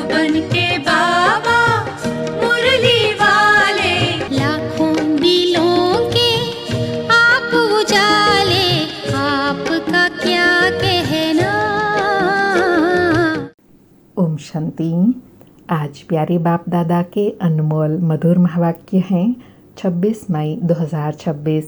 बनके बाबा मुरली वाले, लाखों दिलों के आप उजाले, आपका क्या कहना। ओम शांति। आज प्यारे बाप दादा के अनमोल मधुर महावाक्य हैं 26 मई 2026।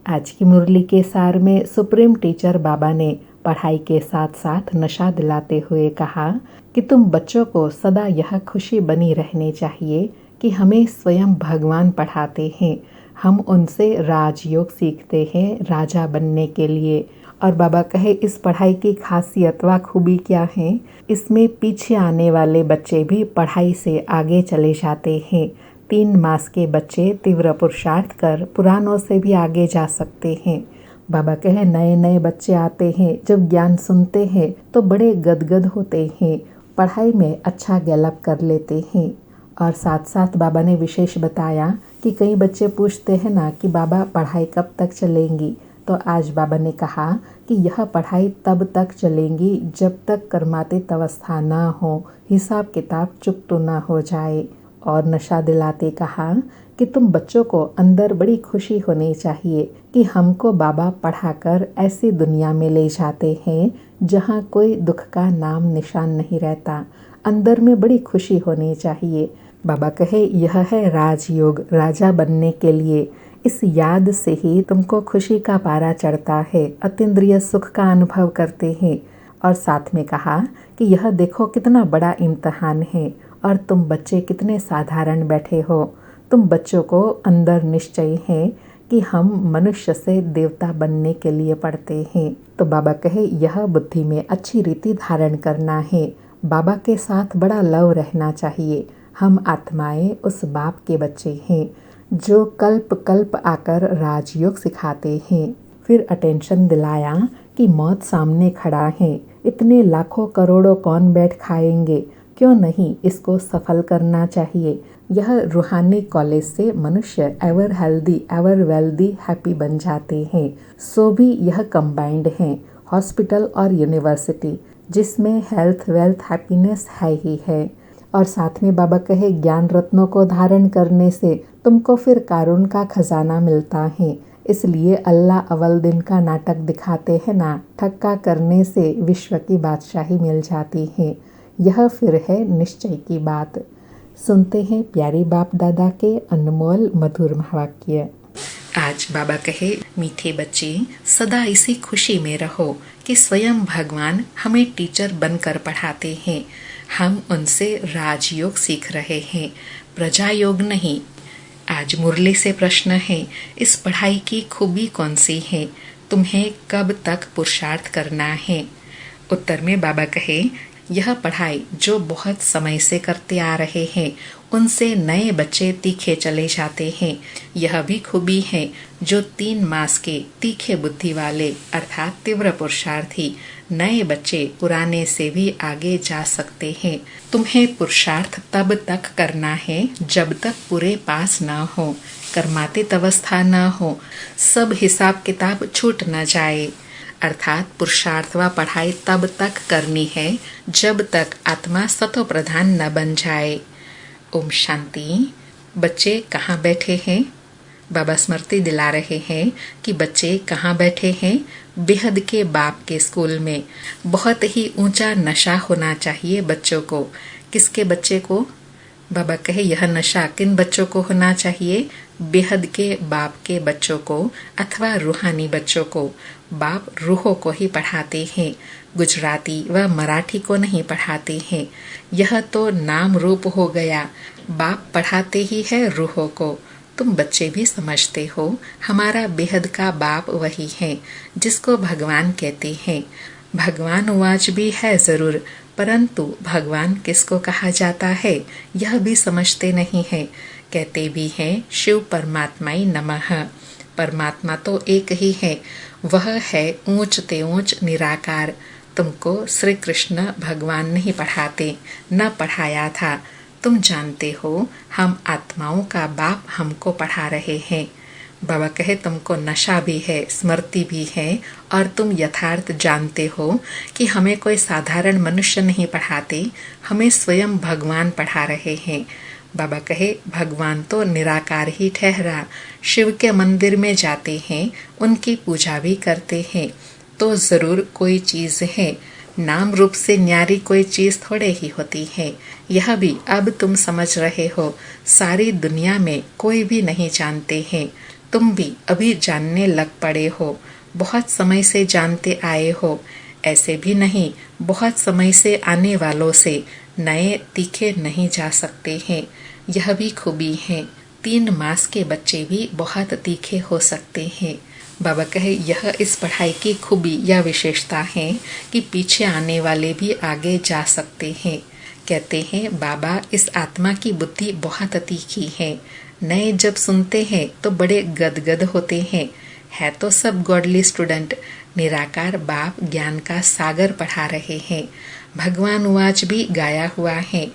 आज की मुरली के सार में सुप्रीम टीचर बाबा ने पढ़ाई के साथ साथ नशा दिलाते हुए कहा कि तुम बच्चों को सदा यह खुशी बनी रहनी चाहिए कि हमें स्वयं भगवान पढ़ाते हैं, हम उनसे राजयोग सीखते हैं राजा बनने के लिए। और बाबा कहे इस पढ़ाई की खासियत व खूबी क्या है, इसमें पीछे आने वाले बच्चे भी पढ़ाई से आगे चले जाते हैं। 3 मास के बच्चे तीव्र पुरुषार्थ कर पुरानों से भी आगे जा सकते हैं। बाबा कहे नए नए बच्चे आते हैं, जब ज्ञान सुनते हैं तो बड़े गदगद होते हैं, पढ़ाई में अच्छा गैलप कर लेते हैं। और साथ साथ बाबा ने विशेष बताया कि कई बच्चे पूछते हैं ना कि बाबा पढ़ाई कब तक चलेंगी, तो आज बाबा ने कहा कि यह पढ़ाई तब तक चलेंगी जब तक कर्मातीत अवस्था ना हो, हिसाब किताब चुकतो ना हो जाए। और नशा दिलाते कहा कि तुम बच्चों को अंदर बड़ी खुशी होनी चाहिए कि हमको बाबा पढ़ाकर ऐसी दुनिया में ले जाते हैं जहाँ कोई दुख का नाम निशान नहीं रहता। अंदर में बड़ी खुशी होनी चाहिए। बाबा कहे यह है राजयोग, राजा बनने के लिए। इस याद से ही तुमको खुशी का पारा चढ़ता है, अतीन्द्रिय सुख का अनुभव करते हैं। और साथ में कहा कि यह देखो कितना बड़ा इम्तहान है और तुम बच्चे कितने साधारण बैठे हो। तुम बच्चों को अंदर निश्चय है कि हम मनुष्य से देवता बनने के लिए पढ़ते हैं। तो बाबा कहे यह बुद्धि में अच्छी रीति धारण करना है। बाबा के साथ बड़ा लव रहना चाहिए। हम आत्माएं उस बाप के बच्चे हैं जो कल्प कल्प आकर राजयोग सिखाते हैं। फिर अटेंशन दिलाया कि मौत सामने खड़ा है, इतने लाखों करोड़ों कौन बैठ खाएंगे, क्यों नहीं इसको सफल करना चाहिए। यह रूहानी कॉलेज से मनुष्य ever healthy ever wealthy happy बन जाते हैं। सो भी यह कंबाइंड है, हॉस्पिटल और यूनिवर्सिटी, जिसमें हेल्थ वेल्थ हैप्पीनेस है ही है। और साथ में बाबा कहे ज्ञान रत्नों को धारण करने से तुमको फिर कारून का खजाना मिलता है। इसलिए अल्लाह अव्वल दिन का नाटक दिखाते हैं ना, ठक्का करने से विश्व की बादशाही मिल जाती है। यह फिर है निश्चय की बात। सुनते हैं प्यारे बाप दादा के अनमोल मधुर महावाक्य। आज बाबा कहे मीठे बच्चे सदा इसी खुशी में रहो कि स्वयं भगवान हमें टीचर बनकर पढ़ाते हैं, हम उनसे राजयोग सीख रहे हैं, प्रजा योग नहीं। आज मुरली से प्रश्न है, इस पढ़ाई की खूबी कौन सी है, तुम्हें कब तक पुरुषार्थ करना है। उत्तर में बाबा कहे यह पढ़ाई जो बहुत समय से करते आ रहे हैं उनसे नए बच्चे तीखे चले जाते हैं। यह भी खूबी है जो 3 मास के तीखे बुद्धि वाले अर्थात तीव्र पुरुषार्थी नए बच्चे पुराने से भी आगे जा सकते हैं। तुम्हें पुरुषार्थ तब तक करना है जब तक पूरे पास न हो, कर्मातीत अवस्था न हो, सब हिसाब किताब छूट न जाए। अर्थात पुरुषार्थ व पढ़ाई तब तक करनी है जब तक आत्मा सतो प्रधान न बन जाए। ओम शांति। बच्चे कहाँ बैठे हैं? बाबा स्मृति दिला रहे हैं कि बच्चे कहाँ बैठे हैं, बेहद के बाप के स्कूल में। बहुत ही ऊंचा नशा होना चाहिए बच्चों को। किसके बच्चे को? बाबा कहे यह नशा किन बच्चों को होना चाहिए? बेहद के बाप के बच्चों को अथवा रूहानी बच्चों को। बाप रूहों को ही पढ़ाते हैं, गुजराती व मराठी को नहीं पढ़ाते हैं। यह तो नाम रूप हो गया, बाप पढ़ाते ही है रूहों को। तुम बच्चे भी समझते हो हमारा बेहद का बाप वही है जिसको भगवान कहते हैं। भगवान वाच भी है जरूर, परंतु भगवान किसको कहा जाता है यह भी समझते नहीं है। कहते भी हैं शिव परमात्माई नमः। परमात्मा तो एक ही है, वह है ऊंच ते ऊंच निराकार। तुमको श्री कृष्ण भगवान नहीं पढ़ाते, न पढ़ाया था। तुम जानते हो हम आत्माओं का बाप हमको पढ़ा रहे हैं। बाबा कहे तुमको नशा भी है, स्मृति भी है और तुम यथार्थ जानते हो कि हमें कोई साधारण मनुष्य नहीं पढ़ाते, हमें स्वयं भगवान पढ़ा रहे हैं। बाबा कहे भगवान तो निराकार ही ठहरा, शिव के मंदिर में जाते हैं, उनकी पूजा भी करते हैं, तो जरूर कोई चीज है, नाम रूप से न्यारी कोई चीज थोड़े ही होती है। यह भी अब तुम समझ रहे हो, सारी दुनिया में कोई भी नहीं जानते हैं, तुम भी अभी जानने लग पड़े हो, बहुत समय से जानते आए हो, ऐसे भी नहीं बहुत समय से आने वालों से नए तीखे नहीं जा सकते हैं। यह भी खूबी है, 3 मास के बच्चे भी बहुत तीखे हो सकते हैं। बाबा कहे यह इस पढ़ाई की खूबी या विशेषता है कि पीछे आने वाले भी आगे जा सकते हैं। कहते हैं बाबा इस आत्मा की बुद्धि बहुत तीखी है, नए जब सुनते हैं तो बड़े गदगद होते हैं। है तो सब गॉडली स्टूडेंट, निराकार बाप ज्ञान का सागर पढ़ा रहे हैं। भगवान वाच भी गाया हुआ है,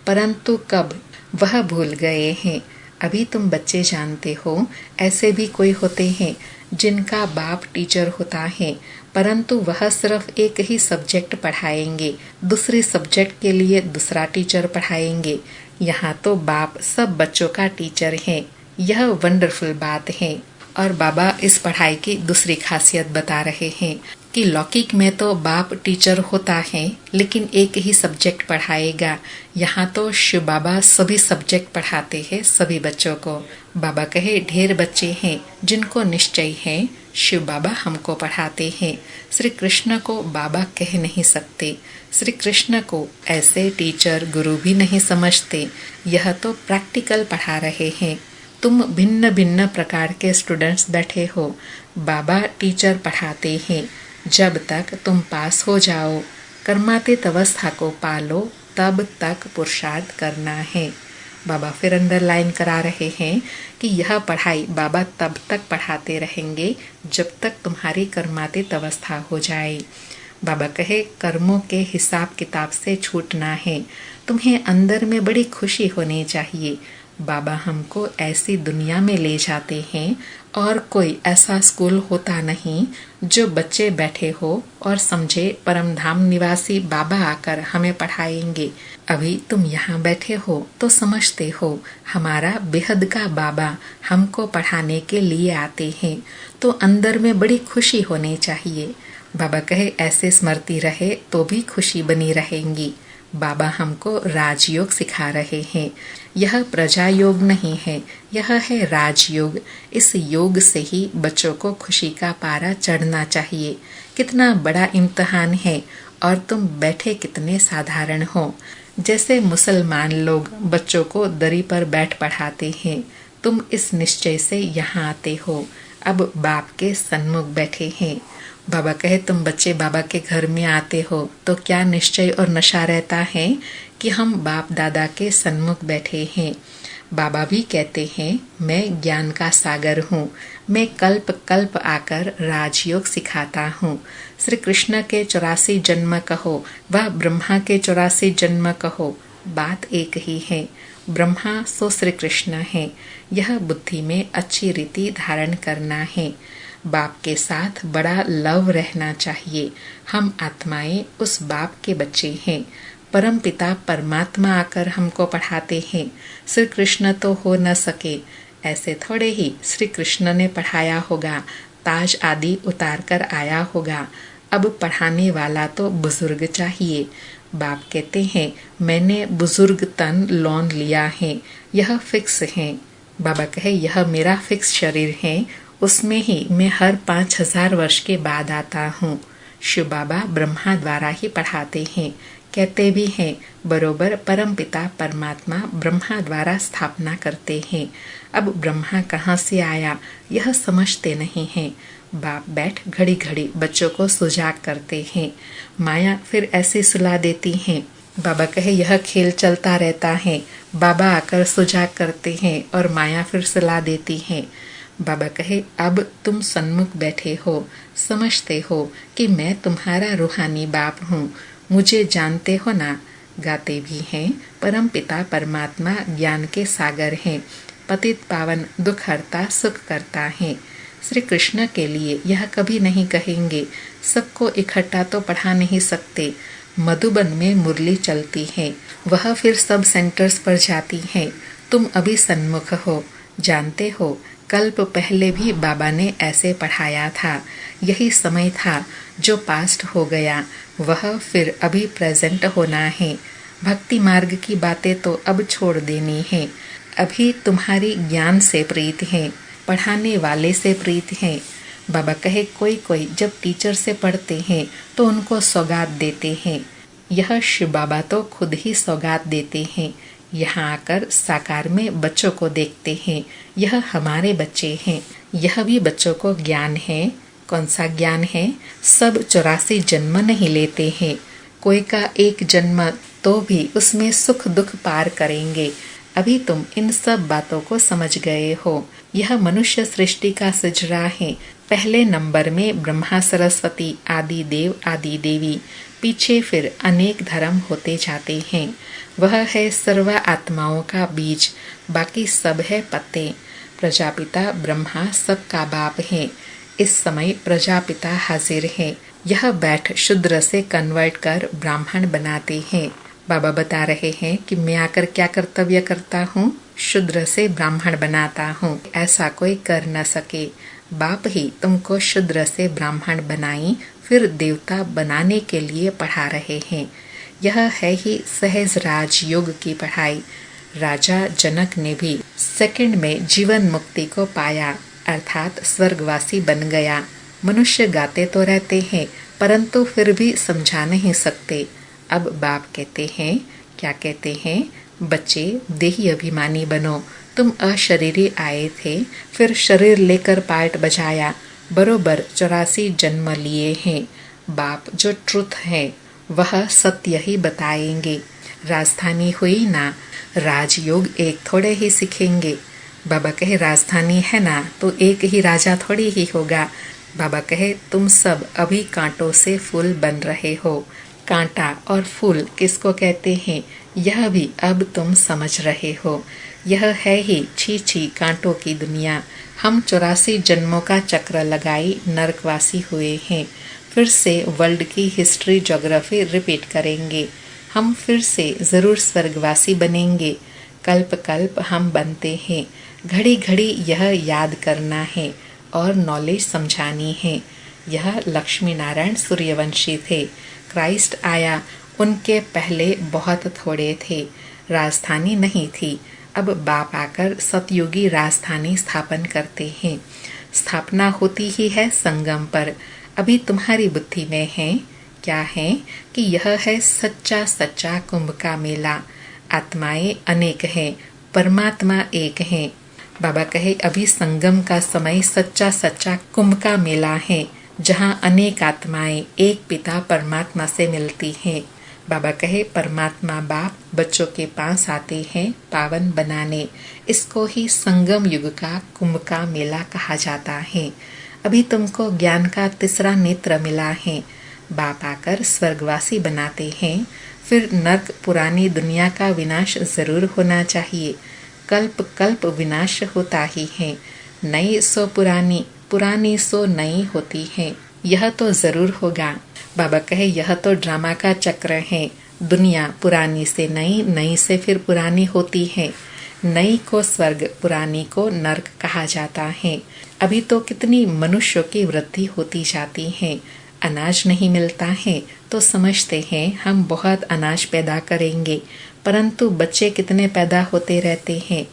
परंतु कब वह भूल गए हैं। अभी तुम बच्चे जानते हो, ऐसे भी कोई होते हैं जिनका बाप टीचर होता है, परंतु वह सिर्फ एक ही सब्जेक्ट पढ़ाएंगे, दूसरे सब्जेक्ट के लिए दूसरा टीचर पढ़ाएंगे। यहाँ तो बाप सब बच्चों का टीचर है, यह वंडरफुल बात है। और बाबा इस पढ़ाई की दूसरी खासियत बता रहे हैं कि लौकिक में तो बाप टीचर होता है लेकिन एक ही सब्जेक्ट पढ़ाएगा, यहाँ तो शिव बाबा सभी सब्जेक्ट पढ़ाते हैं सभी बच्चों को। बाबा कहे ढेर बच्चे हैं जिनको निश्चय है शिव बाबा हमको पढ़ाते हैं। श्री कृष्ण को बाबा कह नहीं सकते, श्री कृष्ण को ऐसे टीचर गुरु भी नहीं समझते, यह तो प्रैक्टिकल पढ़ा रहे हैं। तुम भिन्न भिन्न प्रकार के स्टूडेंट्स बैठे हो, बाबा टीचर पढ़ाते हैं। जब तक तुम पास हो जाओ, कर्मातीत अवस्था को पालो, तब तक पुरुषार्थ करना है। बाबा फिर अंडरलाइन करा रहे हैं कि यह पढ़ाई बाबा तब तक पढ़ाते रहेंगे जब तक तुम्हारी कर्मातीत अवस्था हो जाए। बाबा कहे कर्मों के हिसाब किताब से छूटना है, तुम्हें अंदर में बड़ी खुशी होनी चाहिए। बाबा हमको ऐसी दुनिया में ले जाते हैं और कोई ऐसा स्कूल होता नहीं जो बच्चे बैठे हो और समझे परम धाम निवासी बाबा आकर हमें पढ़ाएंगे। अभी तुम यहाँ बैठे हो तो समझते हो हमारा बेहद का बाबा हमको पढ़ाने के लिए आते हैं, तो अंदर में बड़ी खुशी होनी चाहिए। बाबा कहे ऐसे स्मृति रहे तो भी खुशी बनी रहेंगी। बाबा हमको राजयोग सिखा रहे हैं, यह प्रजा योग नहीं है, यह है राजयोग। इस योग से ही बच्चों को खुशी का पारा चढ़ना चाहिए। कितना बड़ा इम्तिहान है और तुम बैठे कितने साधारण हो। जैसे मुसलमान लोग बच्चों को दरी पर बैठ पढ़ाते हैं, तुम इस निश्चय से यहाँ आते हो, अब बाप के सन्मुख बैठे हैं। बाबा कहे तुम बच्चे बाबा के घर में आते हो तो क्या निश्चय और नशा रहता है कि हम बाप दादा के सन्मुख बैठे हैं। बाबा भी कहते हैं मैं ज्ञान का सागर हूँ, मैं कल्प कल्प आकर राजयोग सिखाता हूँ। श्री कृष्ण के 84 जन्म कहो व ब्रह्मा के 84 जन्म कहो, बात एक ही है। ब्रह्मा सो श्री कृष्ण है, यह बुद्धि में अच्छी रीति धारण करना है। बाप के साथ बड़ा लव रहना चाहिए। हम आत्माएं उस बाप के बच्चे हैं। परम पिता परमात्मा आकर हमको पढ़ाते हैं। श्री कृष्ण तो हो न सके, ऐसे थोड़े ही श्री कृष्ण ने पढ़ाया होगा, ताज आदि उतार कर आया होगा। अब पढ़ाने वाला तो बुजुर्ग चाहिए। बाप कहते हैं मैंने बुजुर्ग तन लोन लिया है, यह फिक्स है। बाबा कहे यह मेरा फिक्स शरीर है, उसमें ही मैं हर 5000 वर्ष के बाद आता हूँ। शिव बाबा ब्रह्मा द्वारा ही पढ़ाते हैं, कहते भी हैं बरोबर परम पिता परमात्मा ब्रह्मा द्वारा स्थापना करते हैं। अब ब्रह्मा कहाँ से आया यह समझते नहीं हैं। बाप बैठ घड़ी घड़ी बच्चों को सुजाग करते हैं, माया फिर ऐसे सुला देती हैं। बाबा कहे यह खेल चलता रहता है, बाबा आकर सुजाग करते हैं और माया फिर सुला देती है। बाबा कहे अब तुम सन्मुख बैठे हो, समझते हो कि मैं तुम्हारा रूहानी बाप हूँ, मुझे जानते हो ना। गाते भी हैं परम पिता परमात्मा ज्ञान के सागर हैं, पतित पावन दुख हरता सुख करता है। श्री कृष्ण के लिए यह कभी नहीं कहेंगे, सबको इकट्ठा तो पढ़ा नहीं सकते। मधुबन में मुरली चलती है, वह फिर सब सेंटर्स पर जाती है। तुम अभी सन्मुख हो, जानते हो कल्प पहले भी बाबा ने ऐसे पढ़ाया था। यही समय था जो पास्ट हो गया, वह फिर अभी प्रेजेंट होना है। भक्ति मार्ग की बातें तो अब छोड़ देनी है। अभी तुम्हारी ज्ञान से प्रीत है, पढ़ाने वाले से प्रीत है। बाबा कहे कोई कोई जब टीचर से पढ़ते हैं तो उनको सौगात देते हैं। यह शिव बाबा तो खुद ही सौगात देते हैं। यहाँ आकर साकार में बच्चों को देखते हैं, यह हमारे बच्चे हैं। यह भी बच्चों को ज्ञान है। कौन सा ज्ञान है? सब 84 जन्म नहीं लेते हैं, कोई का एक जन्म तो भी उसमें सुख दुख पार करेंगे। अभी तुम इन सब बातों को समझ गए हो। यह मनुष्य सृष्टि का सिजरा है। पहले नंबर में ब्रह्मा सरस्वती आदि देव आदि देवी, पीछे फिर अनेक धर्म होते जाते हैं। वह है सर्व आत्माओं का बीज, बाकी सब है पत्ते। प्रजापिता ब्रह्मा सबका बाप है। इस समय प्रजापिता हाजिर है। यह बैठ शूद्र से कन्वर्ट कर ब्राह्मण बनाते हैं। बाबा बता रहे हैं कि मैं आकर क्या कर्तव्य करता हूँ, शूद्र से ब्राह्मण बनाता हूँ। ऐसा कोई कर न सके। बाप ही तुमको शूद्र से ब्राह्मण बनाई, फिर देवता बनाने के लिए पढ़ा रहे हैं। यह है ही सहज राज योग की पढ़ाई। राजा जनक ने भी सेकंड में जीवन मुक्ति को पाया, अर्थात स्वर्गवासी बन गया। मनुष्य गाते तो रहते हैं, परंतु फिर भी समझा नहीं सकते। अब बाप कहते हैं, क्या कहते हैं? बच्चे देही अभिमानी बनो। तुम अशरीरी आए थे, फिर शरीर लेकर पार्ट बजाया, बरोबर 84 जन्म लिए हैं। बाप जो ट्रुथ है वह सत्य ही बताएंगे। राजधानी हुई ना, राजयोग एक थोड़े ही सीखेंगे। बाबा कहे राजधानी है ना तो एक ही राजा थोड़ी ही होगा। बाबा कहे तुम सब अभी कांटों से फूल बन रहे हो। कांटा और फूल किसको कहते हैं यह भी अब तुम समझ रहे हो। यह है ही छी छी कांटों की दुनिया। हम 84 जन्मों का चक्र लगाई नरकवासी हुए हैं। फिर से वर्ल्ड की हिस्ट्री ज्योग्राफी रिपीट करेंगे। हम फिर से जरूर स्वर्गवासी बनेंगे। कल्प कल्प हम बनते हैं। घड़ी घड़ी यह याद करना है और नॉलेज समझानी है। यह लक्ष्मी नारायण सूर्यवंशी थे। क्राइस्ट आया, उनके पहले बहुत थोड़े थे, राजधानी नहीं थी। अब बाप आकर सतयुगी राजधानी स्थापन करते हैं। स्थापना होती ही है संगम पर। अभी तुम्हारी बुद्धि में है क्या है कि यह है सच्चा सच्चा कुंभ का मेला। आत्माएं अनेक हैं, परमात्मा एक है। बाबा कहे अभी संगम का समय सच्चा सच्चा कुंभ का मेला है, जहाँ अनेक आत्माएं एक पिता परमात्मा से मिलती हैं। बाबा कहे परमात्मा बाप बच्चों के पास आते हैं पावन बनाने। इसको ही संगम युग का कुंभ का मेला कहा जाता है। अभी तुमको ज्ञान का तीसरा नेत्र मिला है। बाप आकर स्वर्गवासी बनाते हैं। फिर नर्क पुरानी दुनिया का विनाश जरूर होना चाहिए। कल्प कल्प विनाश होता ही है। नई सो पुरानी, पुरानी सो नई होती है। यह तो जरूर होगा। बाबा कहे यह तो ड्रामा का चक्र है। दुनिया पुरानी से नई, नई से फिर पुरानी होती है। नई को स्वर्ग, पुरानी को नर्क कहा जाता है। अभी तो कितनी मनुष्यों की वृद्धि होती जाती है। अनाज नहीं मिलता है तो समझते हैं हम बहुत अनाज पैदा करेंगे, परंतु बच्चे कितने पैदा होते रहते हैं।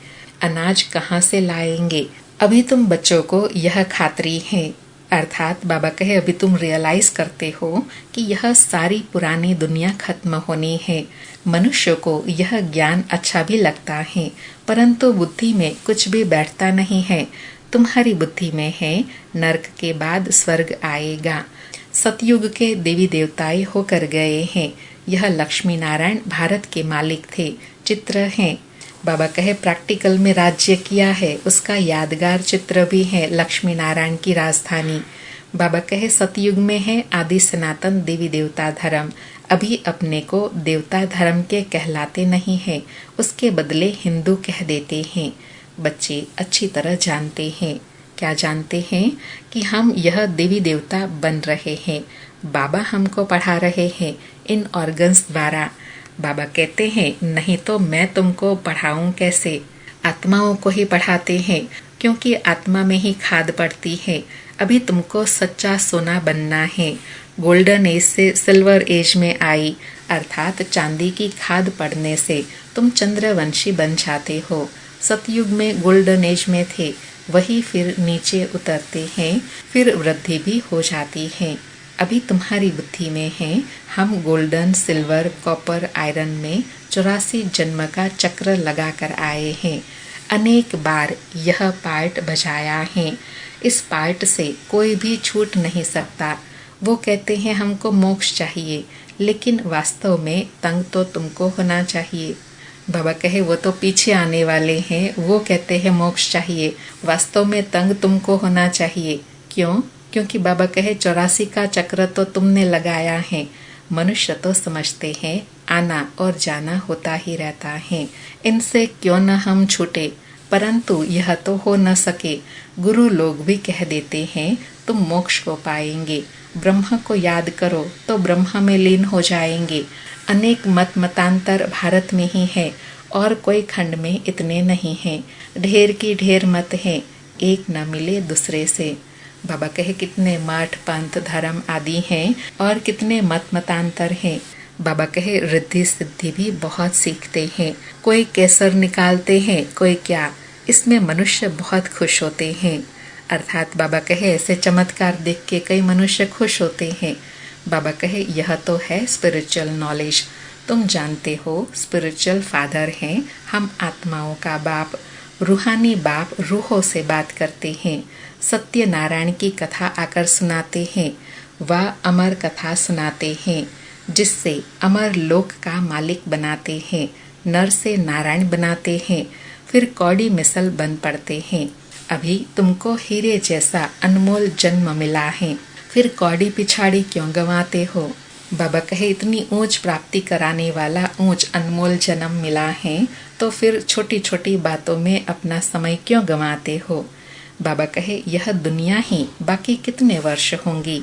अनाज कहाँ से लाएंगे? अभी तुम बच्चों को यह खातरी है, अर्थात बाबा कहे अभी तुम रियलाइज करते हो कि यह सारी पुरानी दुनिया खत्म होनी है। मनुष्य को यह ज्ञान अच्छा भी लगता है, परंतु बुद्धि में कुछ भी बैठता नहीं है। तुम्हारी बुद्धि में है नरक के बाद स्वर्ग आएगा। सतयुग के देवी देवताएं होकर गए हैं। यह लक्ष्मी नारायण भारत के मालिक थे। चित्र हैं। बाबा कहे प्रैक्टिकल में राज्य किया है, उसका यादगार चित्र भी है लक्ष्मी नारायण की राजधानी। बाबा कहे सतयुग में है आदि सनातन देवी देवता धर्म। अभी अपने को देवता धर्म के कहलाते नहीं है, उसके बदले हिंदू कह देते हैं। बच्चे अच्छी तरह जानते हैं। क्या जानते हैं? कि हम यह देवी देवता बन रहे हैं। बाबा हमको पढ़ा रहे हैं इन ऑर्गन्स द्वारा। बाबा कहते हैं नहीं तो मैं तुमको पढ़ाऊं कैसे? आत्माओं को ही पढ़ाते हैं, क्योंकि आत्मा में ही खाद पड़ती है। अभी तुमको सच्चा सोना बनना है। गोल्डन एज से सिल्वर एज में आई, अर्थात चांदी की खाद पड़ने से तुम चंद्रवंशी बन जाते हो। सतयुग में गोल्डन एज में थे, वही फिर नीचे उतरते हैं, फिर वृद्धि भी हो जाती है। अभी तुम्हारी बुद्धि में है हम गोल्डन, सिल्वर, कॉपर, आयरन में 84 जन्म का चक्र लगा कर आए हैं। अनेक बार यह पार्ट बजाया है। इस पार्ट से कोई भी छूट नहीं सकता। वो कहते हैं हमको मोक्ष चाहिए, लेकिन वास्तव में तंग तो तुमको होना चाहिए। बाबा कहे वो तो पीछे आने वाले हैं, वो कहते हैं मोक्ष चाहिए, वास्तव में तंग तुमको होना चाहिए। क्यों? क्योंकि बाबा कहे 84 का चक्र तो तुमने लगाया है। मनुष्य तो समझते हैं आना और जाना होता ही रहता है, इनसे क्यों न हम छूटे, परंतु यह तो हो न सके। गुरु लोग भी कह देते हैं तुम मोक्ष को पाएंगे, ब्रह्म को याद करो तो ब्रह्म में लीन हो जाएंगे। अनेक मतांतर भारत में ही है और कोई खंड में इतने नहीं हैं। ढेर की ढेर मत हैं, एक न मिले दूसरे से। बाबा कहे कितने मठ, पंथ, धर्म आदि हैं और कितने मतांतर हैं। बाबा कहे रिद्धि सिद्धि भी बहुत सीखते हैं। कोई केसर निकालते हैं, कोई क्या। इसमें मनुष्य बहुत खुश होते हैं। अर्थात बाबा कहे ऐसे चमत्कार देख के कई मनुष्य खुश होते हैं। बाबा कहे यह तो है स्पिरिचुअल नॉलेज। तुम जानते हो स्पिरिचुअल फादर हैं, हम आत्माओं का बाप, रूहानी बाप रूहों से बात करते हैं। सत्यनारायण की कथा आकर सुनाते हैं, वह अमर कथा सुनाते हैं, जिससे अमर लोक का मालिक बनाते हैं। नर से नारायण बनाते हैं, फिर कौड़ी मिसल बन पड़ते हैं। अभी तुमको हीरे जैसा अनमोल जन्म मिला है, फिर कौड़ी पिछाड़ी क्यों गंवाते हो? बाबा कहे इतनी ऊंच प्राप्ति कराने वाला ऊंच अनमोल जन्म मिला है, तो फिर छोटी छोटी बातों में अपना समय क्यों गंवाते हो? बाबा कहे यह दुनिया ही बाकी कितने वर्ष होंगी,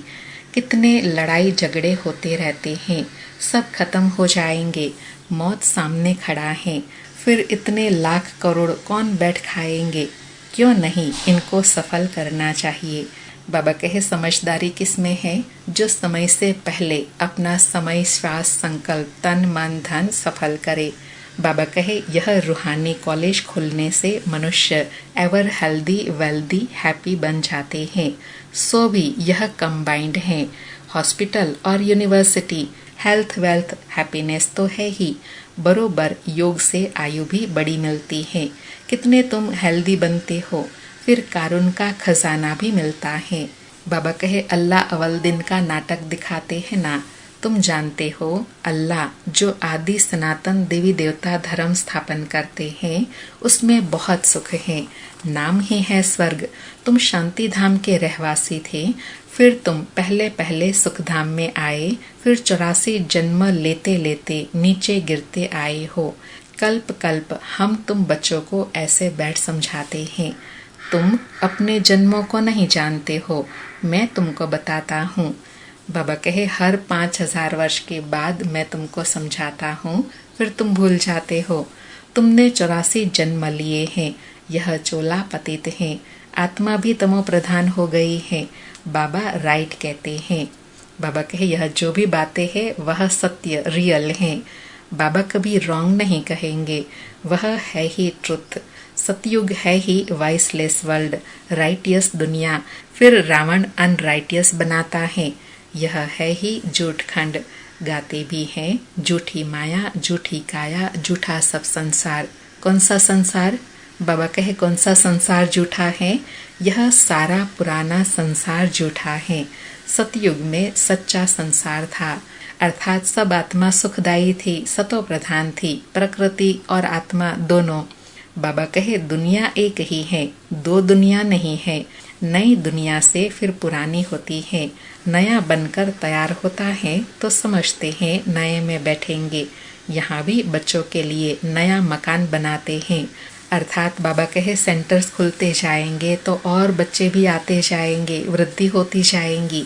कितने लड़ाई झगड़े होते रहते हैं, सब खत्म हो जाएंगे। मौत सामने खड़ा है, फिर इतने लाख करोड़ कौन बैठ खाएंगे? क्यों नहीं इनको सफल करना चाहिए। बाबा कहे समझदारी किसमें है? जो समय से पहले अपना समय, श्वास, संकल्प, तन, मन, धन सफल करे। बाबा कहे यह रूहानी कॉलेज खुलने से मनुष्य एवर हेल्दी, वेल्दी, हैप्पी बन जाते हैं। सो भी यह कंबाइंड है। हॉस्पिटल और यूनिवर्सिटी, हेल्थ, वेल्थ, हैप्पीनेस तो है ही, बरोबर योग से आयु भी बड़ी मिलती है। कितने तुम हेल्दी बनते हो, फिर कारुण का खजाना भी मिलता है। बाबा कहे अल्लाह अव्वल दिन का नाटक दिखाते हैं ना। तुम जानते हो अल्लाह जो आदि सनातन देवी देवता धर्म स्थापन करते हैं, उसमें बहुत सुख है। नाम ही है स्वर्ग। तुम शांति धाम के रहवासी थे, फिर तुम पहले पहले सुख धाम में आए, फिर 84 जन्म लेते लेते नीचे गिरते आए हो। कल्प कल्प हम तुम बच्चों को ऐसे बैठ समझाते हैं। तुम अपने जन्मों को नहीं जानते हो, मैं तुमको बताता हूँ। बाबा कहे हर 5000 वर्ष के बाद मैं तुमको समझाता हूँ, फिर तुम भूल जाते हो। तुमने 84 जन्म लिए हैं, यह चोला पतित है, आत्मा भी तमो प्रधान हो गई है। बाबा राइट कहते हैं। बाबा कहे यह जो भी बातें हैं वह सत्य, रियल हैं। बाबा कभी रॉन्ग नहीं कहेंगे, वह है ही ट्रुथ। सतयुग है ही वाइसलेस वर्ल्ड, राइटियस दुनिया, फिर रावण अनराइटियस बनाता है। यह है ही झूठ खंड, गाते भी हैं झूठी माया, झूठी काया, झूठा सब संसार। कौन सा संसार? बाबा कहे कौन सा संसार झूठा है? यह सारा पुराना संसार झूठा है। सतयुग में सच्चा संसार था, अर्थात सब आत्मा सुखदायी थी, सतो प्रधान थी, प्रकृति और आत्मा दोनों। बाबा कहे दुनिया एक ही है, दो दुनिया नहीं है। नई दुनिया से फिर पुरानी होती है, नया बनकर तैयार होता है तो समझते हैं नए में बैठेंगे। यहाँ भी बच्चों के लिए नया मकान बनाते हैं। अर्थात बाबा कहे सेंटर्स खुलते जाएंगे तो और बच्चे भी आते जाएंगे, वृद्धि होती जाएंगी।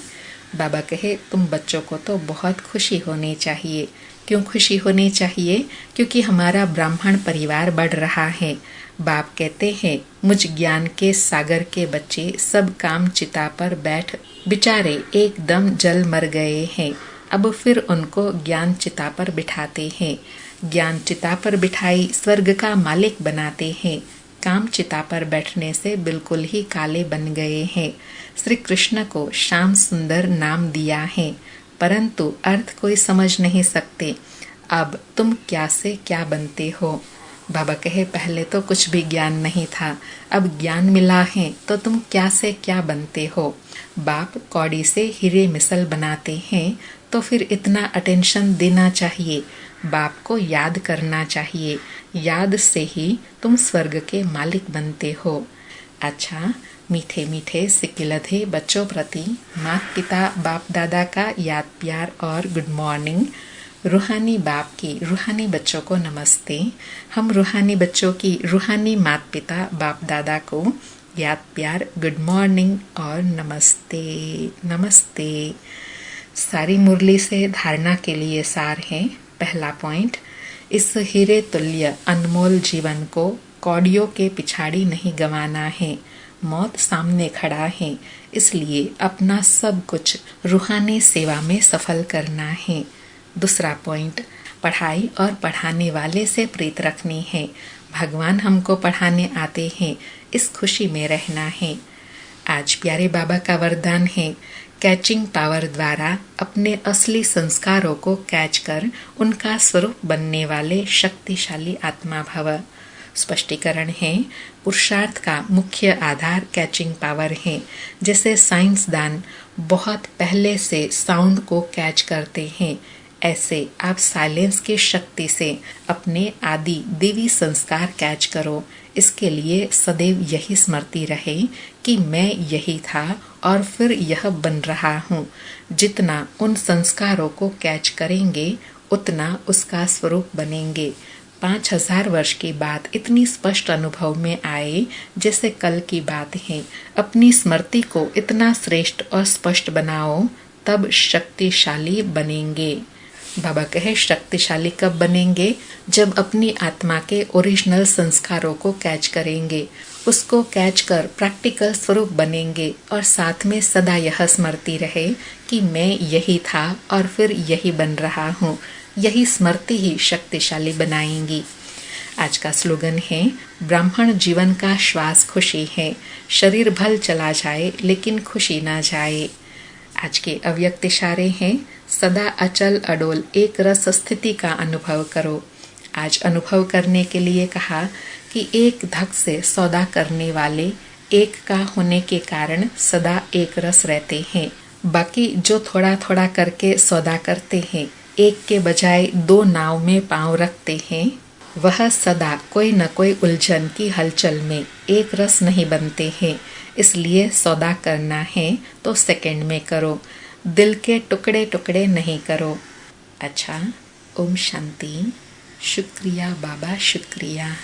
बाबा कहे तुम बच्चों को तो बहुत खुशी होनी चाहिए। क्यों खुशी होनी चाहिए? क्योंकि हमारा ब्राह्मण परिवार बढ़ रहा है। बाप कहते हैं मुझ ज्ञान के सागर के बच्चे सब काम चिता पर बैठ बेचारे एकदम जल मर गए हैं। अब फिर उनको ज्ञान चिता पर बिठाते हैं। ज्ञान चिता पर बिठाई स्वर्ग का मालिक बनाते हैं। काम चिता पर बैठने से बिल्कुल ही काले बन गए हैं। श्री कृष्ण को श्याम सुंदर नाम दिया है, परंतु अर्थ कोई समझ नहीं सकते। अब तुम क्या से क्या बनते हो? बाबा कहे पहले तो कुछ भी ज्ञान नहीं था, अब ज्ञान मिला है तो तुम क्या से क्या बनते हो। बाप कौड़ी से हीरे मिसल बनाते हैं, तो फिर इतना अटेंशन देना चाहिए। बाप को याद करना चाहिए, याद से ही तुम स्वर्ग के मालिक बनते हो। अच्छा, मीठे मीठे सिकिलधे बच्चों प्रति माता पिता बाप दादा का याद प्यार और गुड मॉर्निंग। रूहानी बाप की रूहानी बच्चों को नमस्ते। हम रूहानी बच्चों की रूहानी माता पिता बाप दादा को याद प्यार गुड मॉर्निंग और नमस्ते नमस्ते। सारी मुरली से धारणा के लिए सार है। पहला पॉइंट, इस हीरे तुल्य अनमोल जीवन को कौड़ियों के पिछाड़ी नहीं गंवाना है। मौत सामने खड़ा है, इसलिए अपना सब कुछ रूहानी सेवा में सफल करना है। दूसरा पॉइंट, पढ़ाई और पढ़ाने वाले से प्रीत रखनी है। भगवान हमको पढ़ाने आते हैं, इस खुशी में रहना है। आज प्यारे बाबा का वरदान है, कैचिंग पावर द्वारा अपने असली संस्कारों को कैच कर उनका स्वरूप बनने वाले शक्तिशाली आत्मा भव। स्पष्टीकरण है, पुरुषार्थ का मुख्य आधार कैचिंग पावर है। जैसे साइंसदान बहुत पहले से साउंड को कैच करते हैं, ऐसे आप साइलेंस की शक्ति से अपने आदि देवी संस्कार कैच करो। इसके लिए सदैव यही स्मृति रहे कि मैं यही था और फिर यह बन रहा हूँ। जितना उन संस्कारों को कैच करेंगे उतना उसका स्वरूप बनेंगे। 5000 वर्ष की बात इतनी स्पष्ट अनुभव में आए जैसे कल की बात है। अपनी स्मृति को इतना श्रेष्ठ और स्पष्ट बनाओ, तब शक्तिशाली बनेंगे। बाबा कहे शक्तिशाली कब बनेंगे? जब अपनी आत्मा के ओरिजिनल संस्कारों को कैच करेंगे, उसको कैच कर प्रैक्टिकल स्वरूप बनेंगे और साथ में सदा यह स्मृति रहे कि मैं यही था और फिर यही बन रहा हूँ। यही स्मृति ही शक्तिशाली बनाएंगी। आज का स्लोगन है, ब्राह्मण जीवन का श्वास खुशी है। शरीर भल चला जाए लेकिन खुशी ना जाए। आज के अव्यक्त इशारे हैं, सदा अचल अडोल एक रस स्थिति का अनुभव करो। आज अनुभव करने के लिए कहा कि एक धक से सौदा करने वाले एक का होने के कारण सदा एक रस रहते हैं। बाकी जो थोड़ा थोड़ा करके सौदा करते हैं, एक के बजाय 2 नाव में पांव रखते हैं, वह सदा कोई न कोई उलझन की हलचल में एक रस नहीं बनते हैं। इसलिए सौदा करना है तो सेकंड में करो, दिल के टुकड़े टुकड़े नहीं करो। अच्छा, ओम शांति। शुक्रिया बाबा, शुक्रिया।